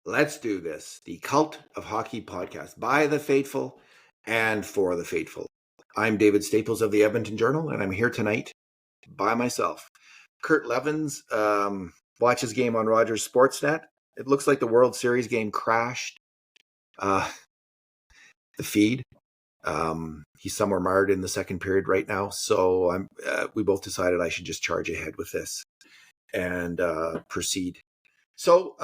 Let's do this. The Cult of Hockey podcast by the faithful and for the faithful. I'm David Staples of the Edmonton Journal, and I'm here tonight by myself. Kurt Levins watches game on Rogers Sportsnet. It looks like the World Series game crashed the feed. He's somewhere mired in the second period right now, so we both decided I should just charge ahead with this and proceed. So,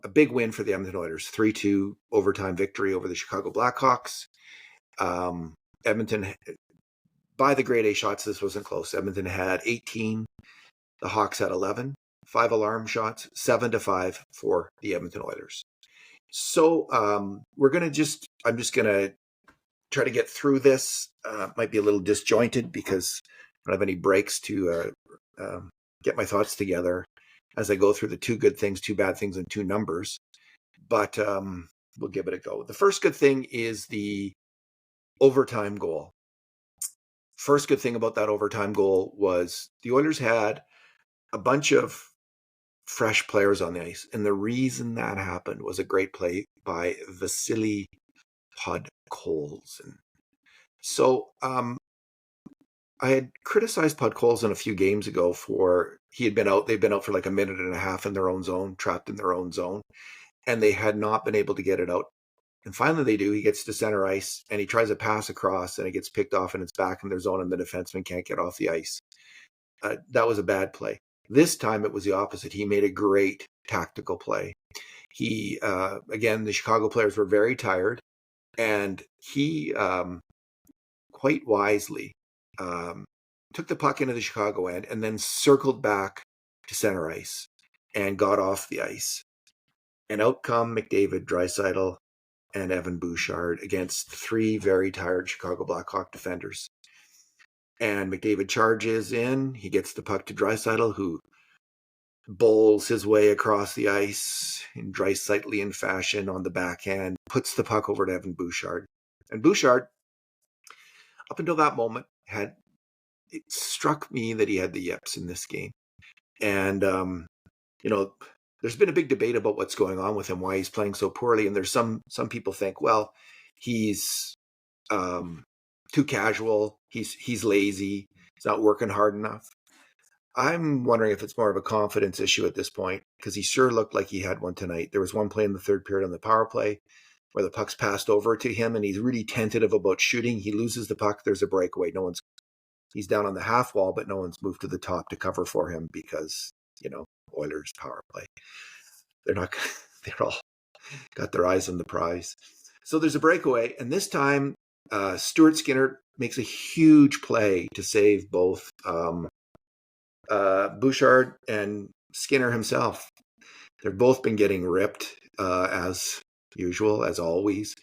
a big win for the Edmonton Oilers, 3-2 overtime victory over the Chicago Blackhawks. Edmonton, by the grade A shots, this wasn't close. Edmonton had 18, the Hawks had 11, 5 alarm shots, 7-5 for the Edmonton Oilers. So I'm just going to try to get through this. Might be a little disjointed because I don't have any breaks to get my thoughts together as I go through the 2 good things, 2 bad things, and 2 numbers. But we'll give it a go. The first good thing is the overtime goal. First good thing about that overtime goal was the Oilers had a bunch of fresh players on the ice. And the reason that happened was a great play by Vasily Podkolzin. So I had criticized Podkolzin a few games ago for they'd been out for like a minute and a half in their own zone, trapped in their own zone, and they had not been able to get it out. And finally they do. He gets to center ice and he tries a pass across and it gets picked off and it's back in their zone and the defenseman can't get off the ice. That was a bad play. This time it was the opposite. He made a great tactical play. He, again, the Chicago players were very tired and he quite wisely took the puck into the Chicago end and then circled back to center ice and got off the ice. And out come McDavid, Draisaitl, and Evan Bouchard against 3 very tired Chicago Blackhawk defenders. And McDavid charges in. He gets the puck to Draisaitl, who bowls his way across the ice in Draisaitlian fashion on the backhand, puts the puck over to Evan Bouchard. And Bouchard, up until that moment, it struck me that he had the yips in this game. And, there's been a big debate about what's going on with him, why he's playing so poorly. And there's some people think, well, he's too casual. He's lazy. He's not working hard enough. I'm wondering if it's more of a confidence issue at this point, because he sure looked like he had one tonight. There was one play in the third period on the power play where the puck's passed over to him and he's really tentative about shooting. He loses the puck. There's a breakaway. He's down on the half wall, but no one's moved to the top to cover for him because, Oilers power play. They're all got their eyes on the prize. So there's a breakaway. And this time, Stuart Skinner makes a huge play to save both Bouchard and Skinner himself. They've both been getting ripped as usual, as always.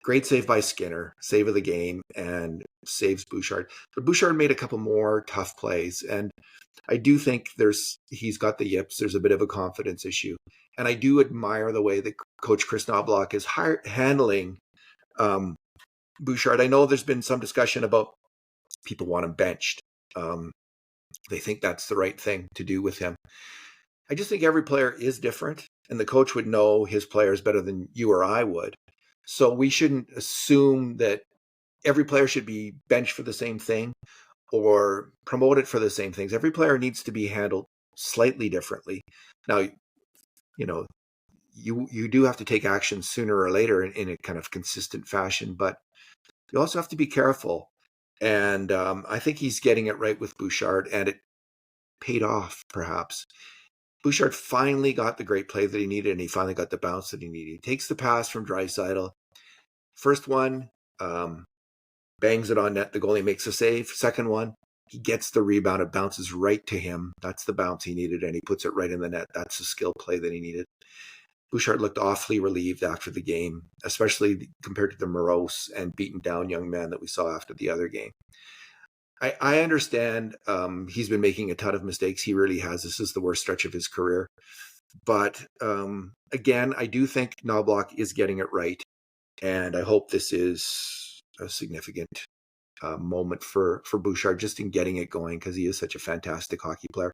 Great save by Skinner, save of the game, and saves Bouchard. But Bouchard made a couple more tough plays, and I do think he's got the yips. There's a bit of a confidence issue. And I do admire the way that Coach Chris Knobloch is handling Bouchard. I know there's been some discussion about people want him benched. They think that's the right thing to do with him. I just think every player is different, and the coach would know his players better than you or I would. So we shouldn't assume that every player should be benched for the same thing or promoted for the same things. Every player needs to be handled slightly differently. Now, you do have to take action sooner or later in a kind of consistent fashion, but you also have to be careful. And I think he's getting it right with Bouchard, and it paid off, perhaps. Bouchard finally got the great play that he needed, and he finally got the bounce that he needed. He takes the pass from Draisaitl. First one, bangs it on net. The goalie makes a save. Second one, he gets the rebound. It bounces right to him. That's the bounce he needed, and he puts it right in the net. That's the skill play that he needed. Bouchard looked awfully relieved after the game, especially compared to the morose and beaten down young man that we saw after the other game. I understand he's been making a ton of mistakes. He really has. This is the worst stretch of his career. But again, I do think Knobloch is getting it right. And I hope this is a significant moment for Bouchard just in getting it going, because he is such a fantastic hockey player.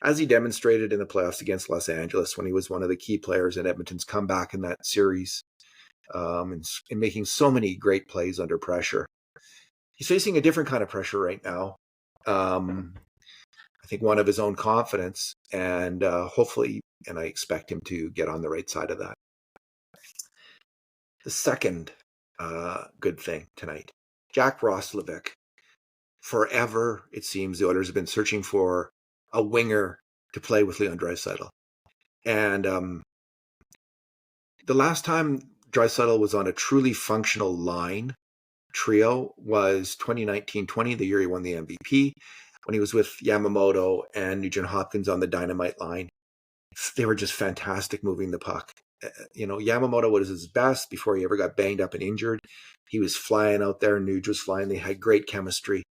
as he demonstrated in the playoffs against Los Angeles when he was one of the key players in Edmonton's comeback in that series, and making so many great plays under pressure. He's facing a different kind of pressure right now. I think one of his own confidence, and hopefully, and I expect him to get on the right side of that. The second good thing tonight, Jack Roslovic. Forever, it seems, the Oilers have been searching for a winger to play with Leon Draisaitl. And the last time Draisaitl was on a truly functional line trio was 2019-20, the year he won the MVP, when he was with Yamamoto and Nugent Hopkins on the dynamite line. They were just fantastic moving the puck. Yamamoto was his best before he ever got banged up and injured. He was flying out there. Nuge was flying. They had great chemistry.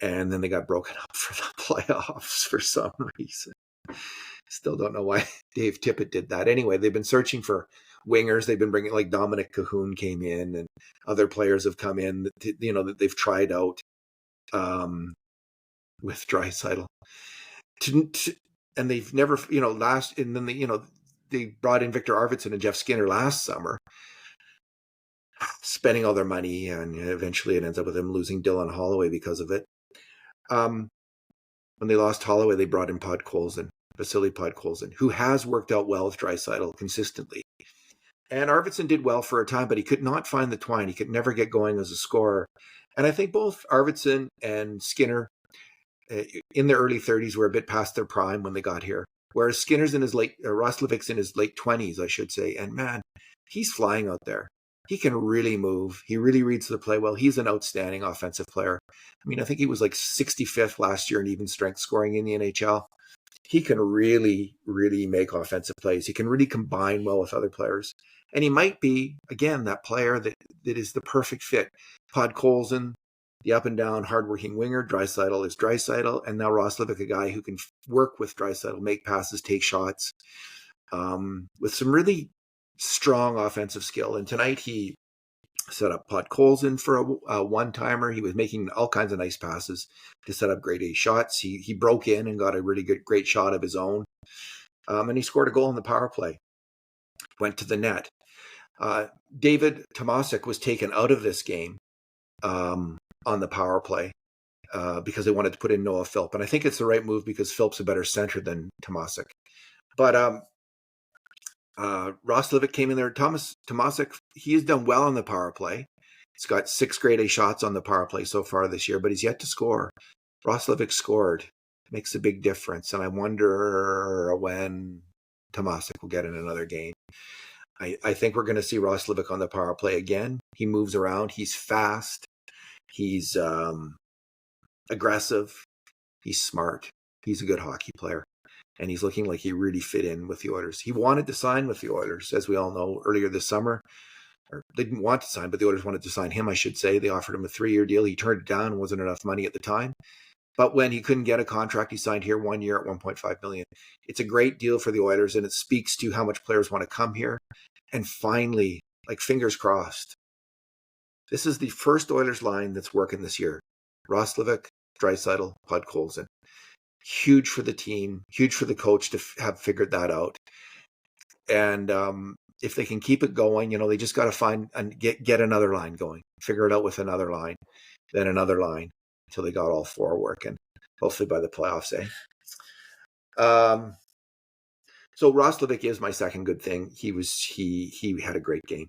And then they got broken up for the playoffs for some reason. Still don't know why Dave Tippett did that. Anyway, they've been searching for wingers. They've been bringing, like Dominic Cahoon came in, and other players have come in that they've tried out with Draisaitl. And they've never, and then they brought in Victor Arvidsson and Jeff Skinner last summer, spending all their money, and eventually it ends up with them losing Dylan Holloway because of it. When they lost Holloway, they brought in Vasily Podkolzin, who has worked out well with Draisaitl consistently. And Arvidsson did well for a time, but he could not find the twine. He could never get going as a scorer. And I think both Arvidsson and Skinner in their early 30s were a bit past their prime when they got here. Whereas Skinner's in his Roslovic's in his late 20s, I should say. And man, he's flying out there. He can really move. He really reads the play well. He's an outstanding offensive player. I mean, I think he was like 65th last year in even strength scoring in the NHL. He can really, really make offensive plays. He can really combine well with other players. And he might be, again, that player that is the perfect fit. Podkolzin, the up and down, hardworking winger. Draisaitl is Draisaitl. And now Roslovic, a guy who can work with Draisaitl, make passes, take shots, with some really strong offensive skill. And tonight he set up Podkolzin for a one-timer. He was making all kinds of nice passes to set up grade A shots. He broke in and got a really great shot of his own. And he scored a goal in the power play. Went to the net. David Tomasik was taken out of this game on the power play because they wanted to put in Noah Philp. And I think it's the right move because Philp's a better center than Tomasik. But Roslovic came in there. Tomasik, he has done well on the power play. He's got 6 grade A shots on the power play so far this year, but he's yet to score. Roslovic scored. It makes a big difference. And I wonder when Tomasik will get in another game. I think we're going to see Roslovic on the power play again. He moves around. He's fast. He's aggressive. He's smart. He's a good hockey player. And he's looking like he really fit in with the Oilers. He wanted to sign with the Oilers, as we all know, earlier this summer. Or they didn't want to sign, but the Oilers wanted to sign him, I should say. They offered him a 3-year deal. He turned it down and wasn't enough money at the time. But when he couldn't get a contract, he signed here 1 year at $1.5 million. It's a great deal for the Oilers, and it speaks to how much players want to come here. And finally, like fingers crossed, this is the first Oilers line that's working this year. Roslovic, Draisaitl, Podkolzin. Huge for the team, huge for the coach to have figured that out. And if they can keep it going, they just got to find and get another line going, figure it out with another line, then another line until they got all 4 working, hopefully by the playoffs, So Roslovic is my second good thing. He had a great game.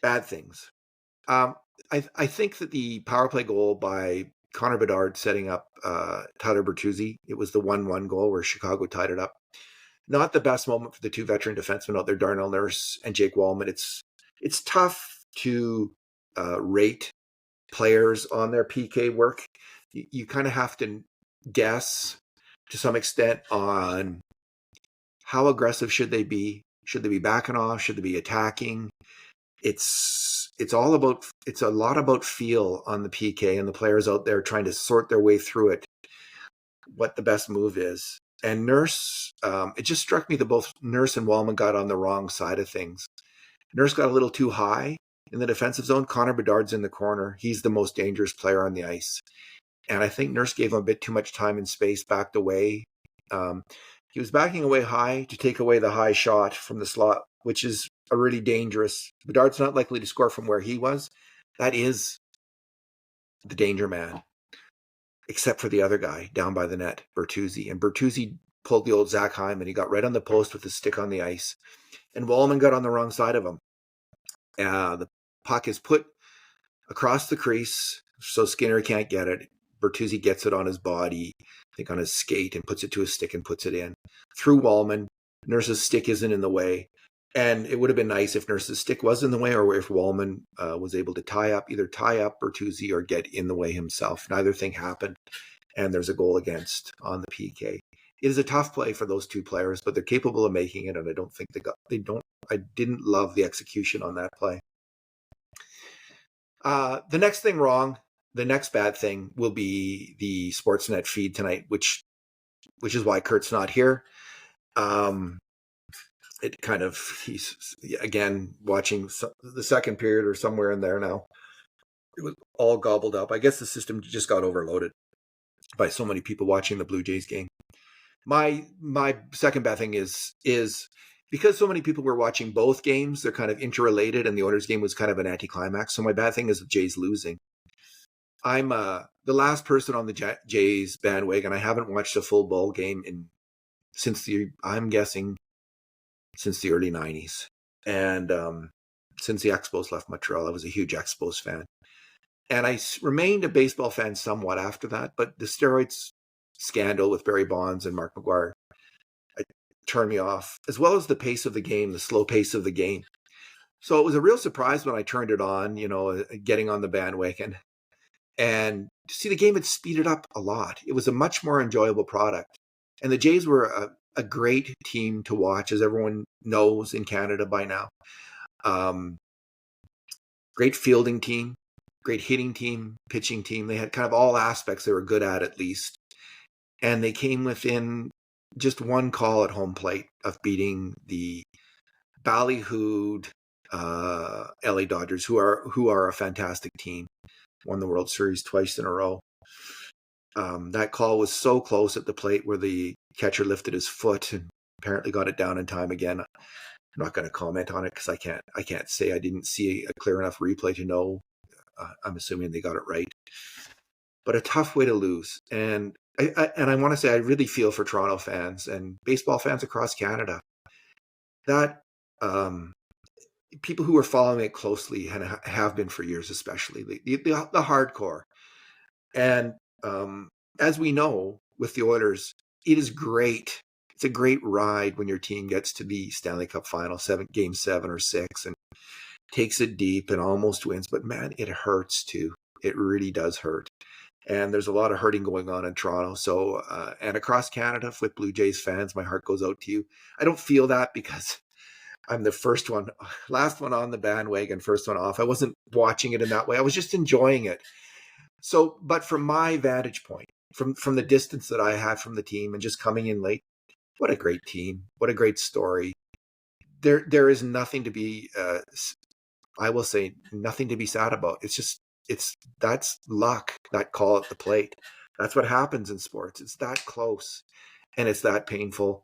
Bad things. I think that the power play goal by Connor Bedard setting up Tyler Bertuzzi, it was the 1-1 goal where Chicago tied it up. Not the best moment for the 2 veteran defensemen out there, Darnell Nurse and Jake Wallman. It's tough to rate players on their PK work. You kind of have to guess to some extent on how aggressive should they be. Should they be backing off? Should they be attacking? It's a lot about feel on the PK and the players out there trying to sort their way through it, what the best move is. And Nurse, it just struck me that both Nurse and Wallman got on the wrong side of things. Nurse got a little too high in the defensive zone. Connor Bedard's in the corner. He's the most dangerous player on the ice. And I think Nurse gave him a bit too much time and space, backed away. He was backing away high to take away the high shot from the slot, which is a really dangerous. Bedard's not likely to score from where he was. That is the danger man, except for the other guy down by the net, Bertuzzi. And Bertuzzi pulled the old Zach Hyman. He got right on the post with his stick on the ice. And Wallman got on the wrong side of him. The puck is put across the crease, so Skinner can't get it. Bertuzzi gets it on his body, I think on his skate, and puts it to his stick and puts it in. Through Wallman, Nurse's stick isn't in the way. And it would have been nice if Nurse's stick was in the way, or if Wallman was able to either tie up Bertuzzi or get in the way himself. Neither thing happened, and there's a goal against on the PK. It is a tough play for those two players, but they're capable of making it, and I don't think I didn't love the execution on that play. The next thing wrong, the next bad thing will be the Sportsnet feed tonight, which is why Kurt's not here. He's again watching the second period or somewhere in there now. It was all gobbled up. I guess the system just got overloaded by so many people watching the Blue Jays game. My second bad thing is because so many people were watching both games, they're kind of interrelated, and the Oilers game was kind of an anticlimax. So my bad thing is the Jays losing. I'm the last person on the Jays bandwagon. I haven't watched a full ball game since the early 90s. And since the Expos left Montreal, I was a huge Expos fan. And I remained a baseball fan somewhat after that, but the steroids scandal with Barry Bonds and Mark McGuire turned me off, as well as the pace of the game, the slow pace of the game. So it was a real surprise when I turned it on, getting on the bandwagon. And to see the game had speeded up a lot. It was a much more enjoyable product. And the Jays were a great team to watch, as everyone knows in Canada by now. Great fielding team, great hitting team, pitching team. They had kind of all aspects they were good at least. And they came within just one call at home plate of beating the ballyhooed LA Dodgers, who are a fantastic team. Won the World Series twice in a row. That call was so close at the plate where the catcher lifted his foot and apparently got it down in time again. I'm not going to comment on it because I can't say I didn't see a clear enough replay to know. I'm assuming they got it right. But a tough way to lose. And I want to say I really feel for Toronto fans and baseball fans across Canada. That people who are following it closely and have been for years, especially the hardcore. And as we know with the Oilers, it is great. It's a great ride when your team gets to the Stanley Cup final, game 7 or 6, and takes it deep and almost wins. But man, it hurts too. It really does hurt. And there's a lot of hurting going on in Toronto. So, and across Canada with Blue Jays fans, my heart goes out to you. I don't feel that because I'm the last one on the bandwagon, first one off. I wasn't watching it in that way. I was just enjoying it. So, but from my vantage point, from the distance that I had from the team and just coming in late, what a great team. What a great story. There is nothing to be, I will say, nothing to be sad about. That's luck, that call at the plate. That's what happens in sports. It's that close and it's that painful.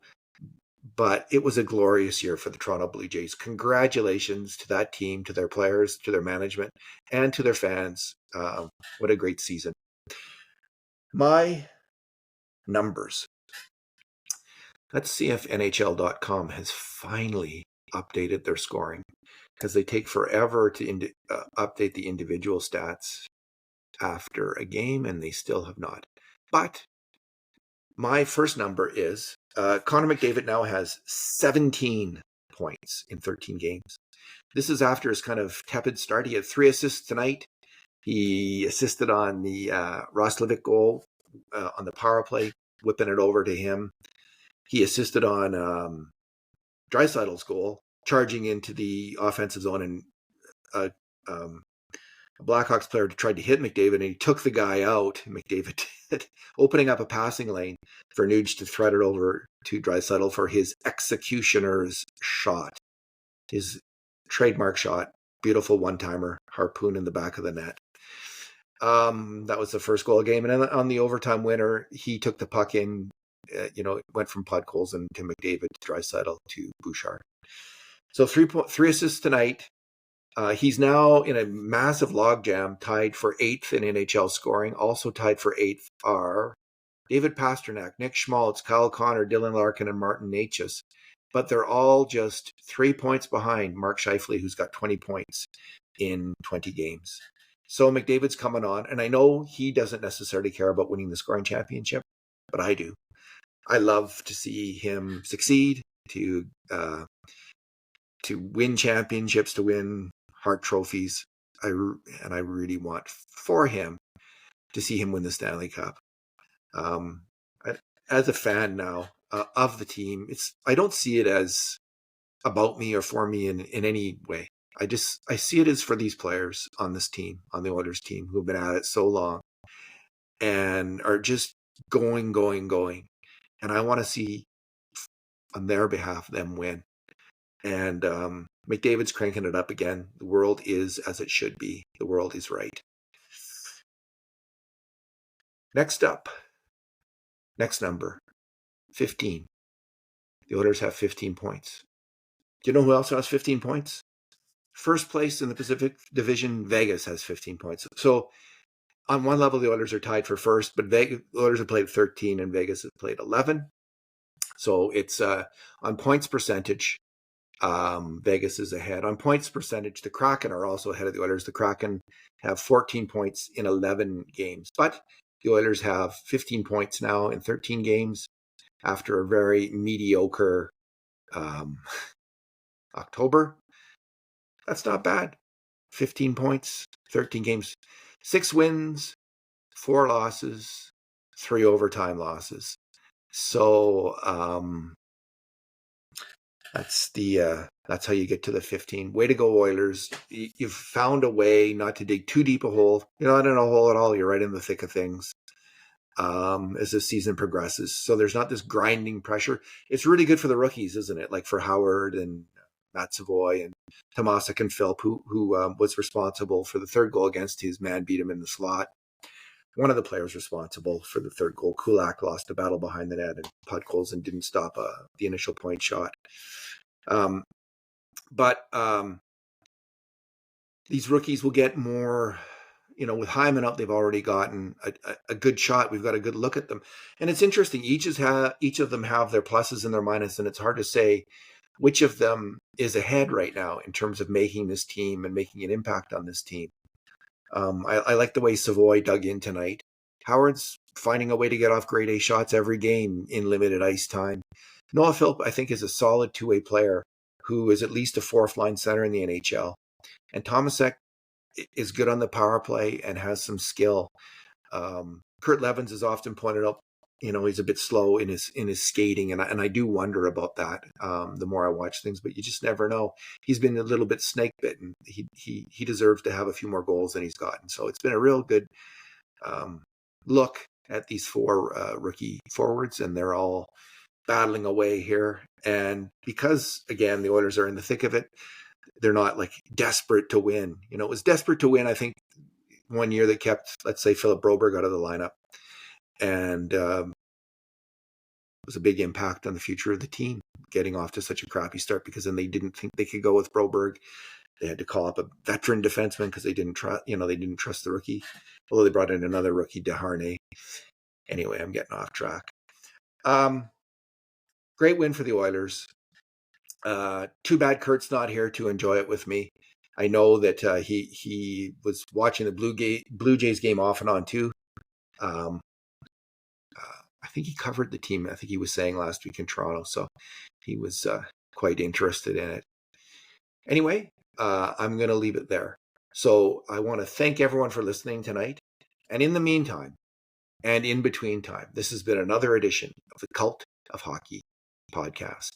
But it was a glorious year for the Toronto Blue Jays. Congratulations to that team, to their players, to their management, and to their fans. What a great season. My numbers. Let's see if NHL.com has finally updated their scoring, because they take forever to update the individual stats after a game, and they still have not. But my first number is Connor McDavid now has 17 points in 13 games. This is after his kind of tepid start. He had 3 assists tonight. He assisted on the Roslovic goal on the power play, whipping it over to him. He assisted on Draisaitl's goal, charging into the offensive zone, and a Blackhawks player tried to hit McDavid, and he took the guy out. McDavid did, opening up a passing lane for Nuge to thread it over to Draisaitl for his executioner's shot, his trademark shot, beautiful one-timer, harpoon in the back of the net. That was the first goal game. And then on the overtime winner, he took the puck in, it went from Podkolzin to McDavid to Draisaitl to Bouchard. So 3 assists tonight. He's now in a massive logjam, tied for 8th in NHL scoring. Also tied for 8th are David Pastrnak, Nick Schmaltz, Kyle Connor, Dylan Larkin, and Martin Necas. But they're all just 3 points behind Mark Scheifele, who's got 20 points in 20 games. So McDavid's coming on, and I know he doesn't necessarily care about winning the scoring championship, but I do. I love to see him succeed, to win championships, to win Hart trophies. I really want for him to see him win the Stanley Cup. As a fan now of the team, I don't see it as about me or for me in any way. I see it as for these players on this team, on the Oilers team, who've been at it so long and are just going. And I want to see on their behalf them win. And McDavid's cranking it up again. The world is as it should be. The world is right. Next up, next number, 15. The Oilers have 15 points. Do you know who else has 15 points? First place in the Pacific Division, Vegas has 15 points. So on one level, the Oilers are tied for first, but the Oilers have played 13 and Vegas has played 11. So it's on points percentage, Vegas is ahead. On points percentage, the Kraken are also ahead of the Oilers. The Kraken have 14 points in 11 games, but the Oilers have 15 points now in 13 games after a very mediocre October. That's not bad. 15 points, 13 games, 6 wins, 4 losses, 3 overtime losses. So that's how you get to the 15. Way to go, Oilers. You've found a way not to dig too deep a hole. You're not in a hole at all. You're right in the thick of things as the season progresses. So there's not this grinding pressure. It's really good for the rookies, isn't it? Like for Howard and Matt Savoy and Tomasik and Philp, who was responsible for the third goal against his man, beat him in the slot. One of the players responsible for the third goal, Kulak, lost a battle behind the net, and Podkolzin didn't stop the initial point shot. But these rookies will get more, with Hyman up, they've already gotten a good shot. We've got a good look at them. And it's interesting. Each of them have their pluses and their minuses, and it's hard to say which of them is ahead right now in terms of making this team and making an impact on this team. I like the way Savoy dug in tonight. Howard's finding a way to get off grade A shots every game in limited ice time. Noah Philp, I think, is a solid two-way player who is at least a fourth-line center in the NHL. And Tomasek is good on the power play and has some skill. Kurt Levins is often pointed out, he's a bit slow in his skating, and I do wonder about that the more I watch things, but you just never know. He's been a little bit snake bitten. He deserves to have a few more goals than he's gotten. So it's been a real good look at these 4 rookie forwards, and they're all battling away here. And because, again, the Oilers are in the thick of it, they're not like desperate to win. It was desperate to win, I think, one year they kept, let's say, Philip Broberg out of the lineup. And it was a big impact on the future of the team, getting off to such a crappy start, because then they didn't think they could go with Broberg. They had to call up a veteran defenseman because they didn't trust the rookie. Although they brought in another rookie, Desharnais. Anyway, I'm getting off track. Great win for the Oilers. Too bad Kurt's not here to enjoy it with me. I know that he was watching the Blue Jays game off and on too. I think he covered the team. I think he was saying last week in Toronto, so he was quite interested in it. Anyway, I'm going to leave it there. So I want to thank everyone for listening tonight. And in the meantime, and in between time, this has been another edition of the Cult of Hockey podcast.